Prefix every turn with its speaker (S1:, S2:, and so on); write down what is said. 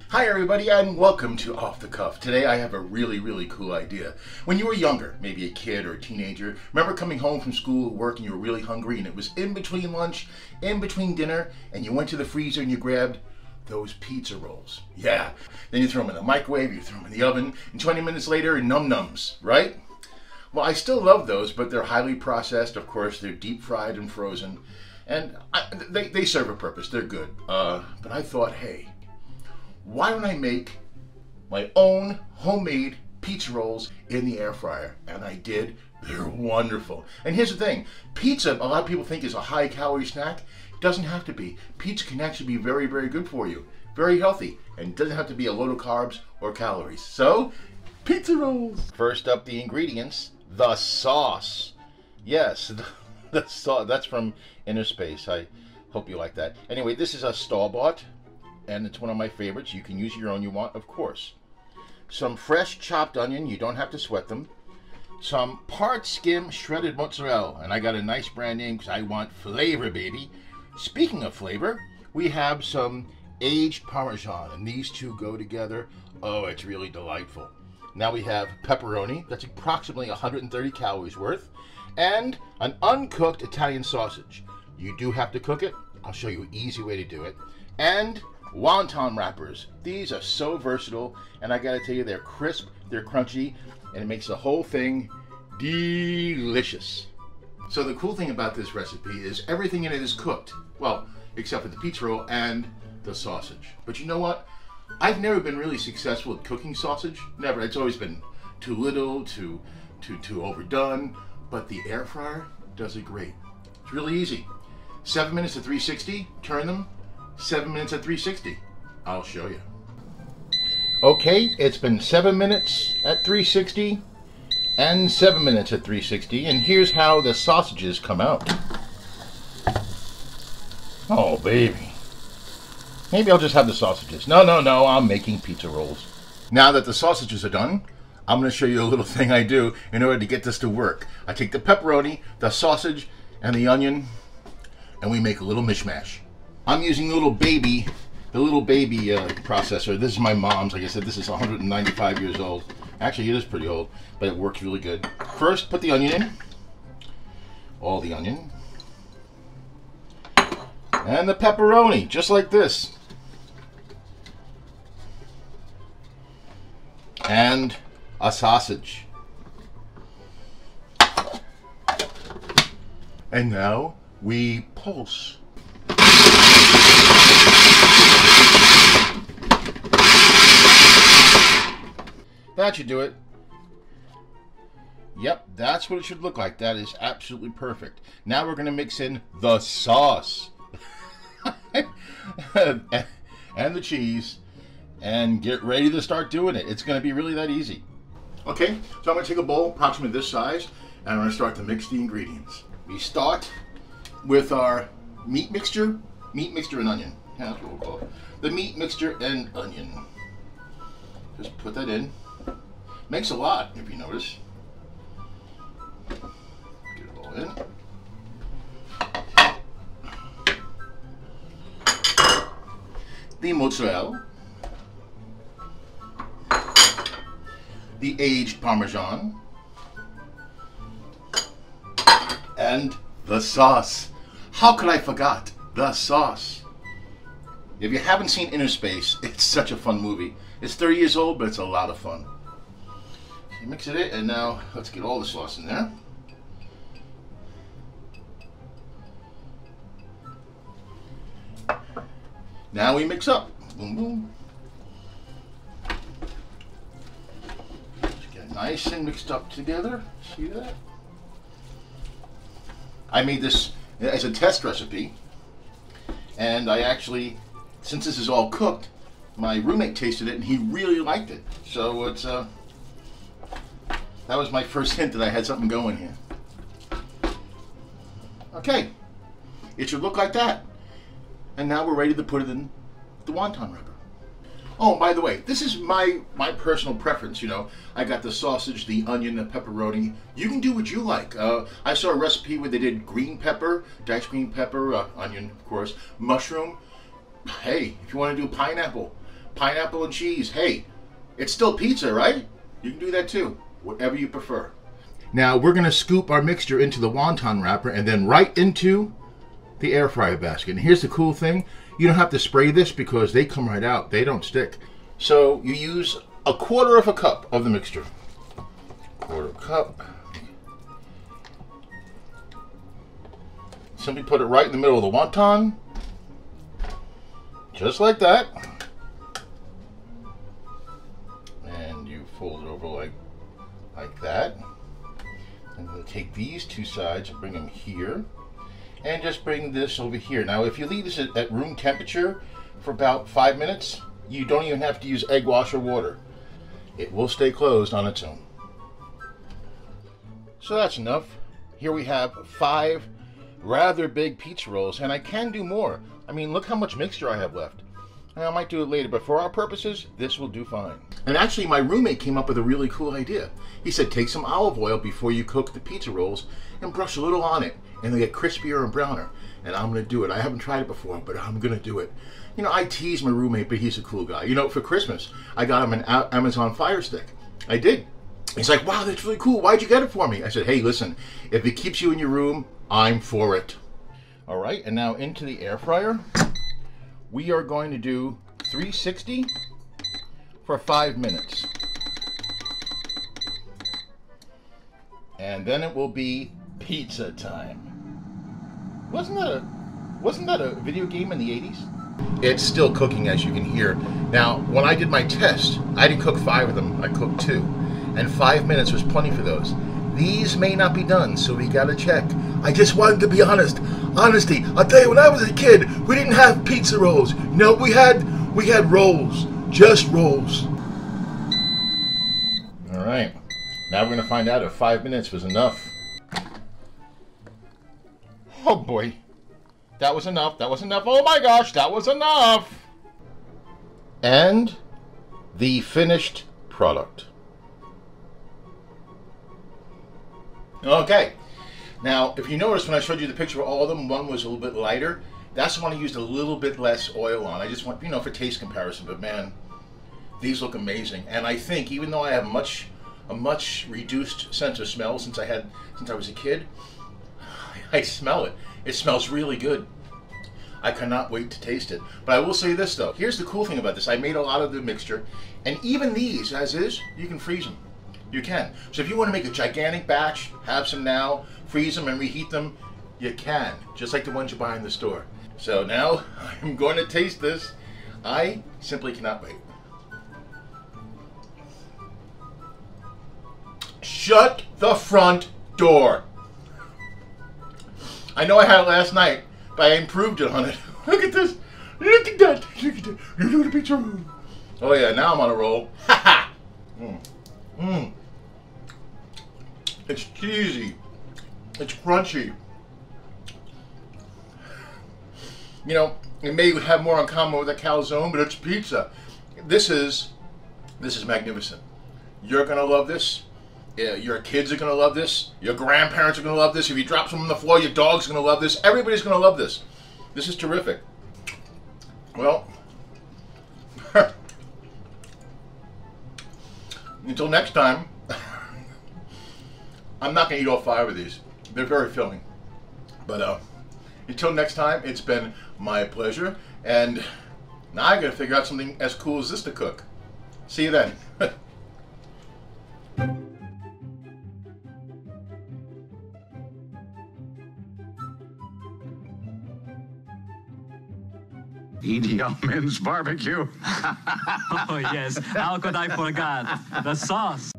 S1: Hi everybody and welcome to Off the Cuff. Today I have a really cool idea. When you were younger, maybe a kid or a teenager, remember coming home from school or work and you were really hungry and it was in between lunch, in between dinner, and you went to the freezer and you grabbed those pizza rolls. Yeah. Then you throw them in the microwave, you throw them in the oven, and 20 minutes later, num-nums, right? Well, I still love those, but they're highly processed. Of course, they're deep fried and frozen, and they serve a purpose. They're good. But I thought, hey, why don't I make my own homemade pizza rolls in the air fryer? And I did. They're wonderful. And here's the thing. Pizza, a lot of people think is a high calorie snack. It doesn't have to be. Pizza can actually be very good for you. Very healthy. And it doesn't have to be a load of carbs or calories. So, pizza rolls. First up, the ingredients. The sauce. Yes, the sauce. That's from Inner Space. I hope you like that. Anyway, this is a store-bought, and it's one of my favorites. You can use your own you want, of course. Some fresh chopped onion. You don't have to sweat them. Some part skim shredded mozzarella, and I got a nice brand name because I want flavor, baby. Speaking of flavor, we have some aged Parmesan, and these two go together. Oh, it's really delightful. Now we have pepperoni. That's approximately 130 calories worth, and an uncooked Italian sausage. You do have to cook it. I'll show you an easy way to do it. And wonton wrappers. These are so versatile, and I gotta tell you, they're crisp, they're crunchy, and it makes the whole thing delicious. So the cool thing about this recipe is everything in it is cooked. Well, except for the pizza roll and the sausage. But you know what? I've never been really successful at cooking sausage. Never. It's always been too little, too overdone. But the air fryer does it great. It's really easy. 7 minutes at 360, turn them. 7 minutes at 360. I'll show you. Okay, it's been 7 minutes at 360 and 7 minutes at 360, and here's how the sausages come out. Oh, baby. Maybe I'll just have the sausages. No, I'm making pizza rolls. Now that the sausages are done, I'm going to show you a little thing I do in order to get this to work. I take the pepperoni, the sausage, and the onion, and we make a little mishmash. I'm using the little baby processor. This is my mom's. Like I said, this is 195 years old. Actually, it is pretty old, but it works really good. First, put the onion in. All the onion. And the pepperoni, just like this. And a sausage. And now we pulse. That should do it. Yep, that's what it should look like. That is absolutely perfect. Now we're going to mix in the sauce. and the cheese. And get ready to start doing it. It's going to be really that easy. Okay, so I'm going to take a bowl approximately this size, and I'm going to start to mix the ingredients. We start with our meat mixture and onion. Yeah, that's what we'll call it. The meat mixture and onion. Just put that in. Makes a lot, if you notice. Get it all in. The mozzarella. The aged Parmesan. And the sauce. How could I forget the sauce? If you haven't seen Inner Space, it's such a fun movie. It's 30 years old, but it's a lot of fun. You mix it in, and now let's get all the sauce in there. Now we mix up. Boom, boom. Just get it nice and mixed up together. See that? I made this as a test recipe, and I actually, since this is all cooked, my roommate tasted it and he really liked it. So it's that was my first hint that I had something going here. Okay, it should look like that. And now we're ready to put it in the wonton wrapper. Oh, by the way, this is my personal preference, you know. I got the sausage, the onion, the pepperoni. You can do what you like. I saw a recipe where they did green pepper, diced green pepper, onion, of course, mushroom. Hey, if you want to do pineapple, pineapple and cheese. Hey, it's still pizza, right? You can do that too, whatever you prefer. Now we're gonna scoop our mixture into the wonton wrapper and then right into the air fryer basket. And here's the cool thing, you don't have to spray this because they come right out, they don't stick. So you use 1/4 cup of the mixture. 1/4 cup. Simply put it right in the middle of the wonton. Just like that. And you fold it over like that. And we'll take these two sides and bring them here. And just bring this over here. Now if you leave this at room temperature for about 5 minutes, you don't even have to use egg wash or water. It will stay closed on its own. So that's enough. Here we have 5 rather big pizza rolls, and I can do more. I mean, look how much mixture I have left. And I might do it later, but for our purposes, this will do fine. And actually, my roommate came up with a really cool idea. He said, take some olive oil before you cook the pizza rolls and brush a little on it, and they get crispier and browner. And I'm gonna do it. I haven't tried it before, but I'm gonna do it. You know, I tease my roommate, but he's a cool guy. You know, for Christmas, I got him an Amazon Fire Stick. I did. He's like, wow, that's really cool. Why'd you get it for me? I said, hey, listen, if it keeps you in your room, I'm for it. All right, and now into the air fryer. We are going to do 360 for 5 minutes. And then it will be pizza time. Wasn't that a video game in the 80s? It's still cooking, as you can hear. Now, when I did my test, I didn't cook 5 of them, I cooked 2. And 5 minutes was plenty for those. These may not be done, so we gotta check. I just wanted to be honest. Honesty. I'll tell you, when I was a kid, we didn't have pizza rolls. No, we had rolls. Just rolls. All right. Now we're gonna find out if 5 minutes was enough. Oh boy. That was enough. That was enough. Oh my gosh, that was enough. And the finished product. Okay, now if you notice when I showed you the picture of all of them, one was a little bit lighter. That's the one I used a little bit less oil on. I just want, you know, for taste comparison, but man, these look amazing. And I think even though I have a much reduced sense of smell since I was a kid, I smell it. It smells really good. I cannot wait to taste it. But I will say this though, here's the cool thing about this. I made a lot of the mixture, and even these, as is, you can freeze them. You can. So if you want to make a gigantic batch, have some now, freeze them and reheat them, you can. Just like the ones you buy in the store. So now I'm going to taste this. I simply cannot wait. Shut the front door. I know I had it last night, but I improved it on it. Look at this. Look at that. Look at that. Look at the pizza roll. Oh yeah, now I'm on a roll. Ha ha. Mmm. It's cheesy. It's crunchy. You know, it may have more in common with a calzone, but it's pizza. This is magnificent. You're gonna love this. Your kids are gonna love this. Your grandparents are gonna love this. If you drop some on the floor, your dog's gonna love this. Everybody's gonna love this. This is terrific. Well, until next time, I'm not going to eat all 5 of these. They're very filling. But until next time, it's been my pleasure. And now I got to figure out something as cool as this to cook. See you then.
S2: Idi Amin's barbecue.
S3: Oh yes, how could I forget? The sauce.